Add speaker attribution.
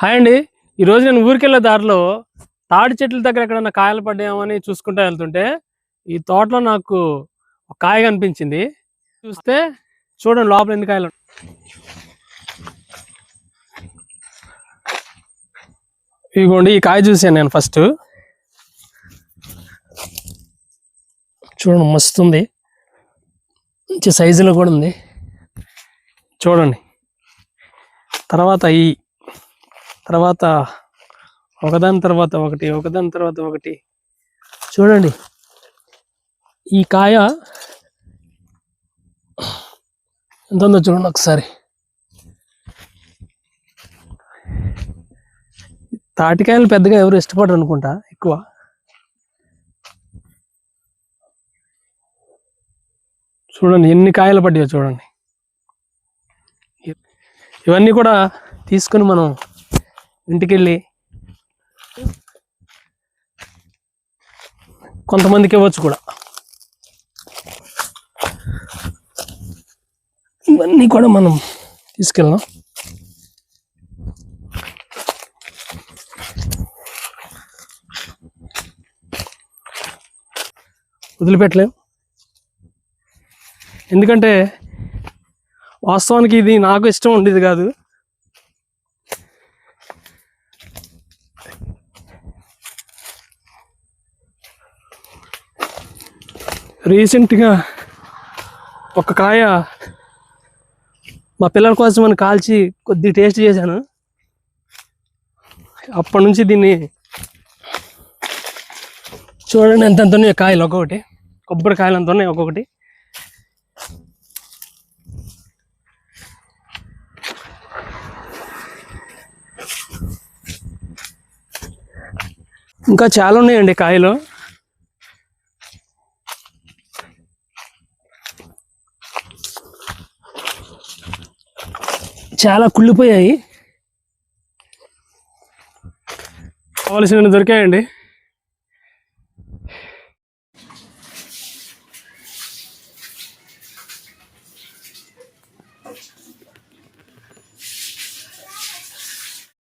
Speaker 1: Hi అండి. ఈరోజు నేను ఊరికెళ్ళే దారిలో తాడి చెట్ల దగ్గర ఎక్కడన్నా కాయలు పడ్డామని చూసుకుంటూ వెళ్తుంటే ఈ తోటలో నాకు ఒక కాయ కనిపించింది. చూస్తే చూడండి లోపల ఎన్ని కాయలు. ఇదిగోండి ఈ కాయ చూసాను నేను ఫస్ట్. చూడండి మస్తు ఉంది, మంచి సైజులో కూడా ఉంది. చూడండి తర్వాత ఒకదాని తర్వాత ఒకటి చూడండి. ఈ కాయ ఎంత ఉందో చూడండి ఒకసారి. తాటికాయలు పెద్దగా ఎవరు ఇష్టపడరు అనుకుంటా ఎక్కువ. చూడండి ఎన్ని కాయలు పడ్డాయో చూడండి. ఇవన్నీ కూడా తీసుకుని మనం ఇంటికెళ్ళి కొంతమందికి ఇవ్వచ్చు కూడా. ఇవన్నీ కూడా మనం తీసుకెళ్దాం. వదిలిపెట్టలేం, ఎందుకంటే వాస్తవానికి ఇది నాకు ఇష్టం ఉండేది కాదు. రీసెంట్గా ఒక కాయ మా పిల్లల కోసం అని కాల్చి కొద్ది టేస్ట్ చేశాను. అప్పటి నుంచి దీన్ని చూడండి ఎంత ఉన్నాయి కాయలు. ఒక్కొక్కటి కొబ్బరికాయలు అంత ఉన్నాయి ఒక్కొక్కటి. ఇంకా చాలా ఉన్నాయండి కాయలు. చాలా కుళ్ళిపోయాయి, కావలసినవి దొరికాయండి.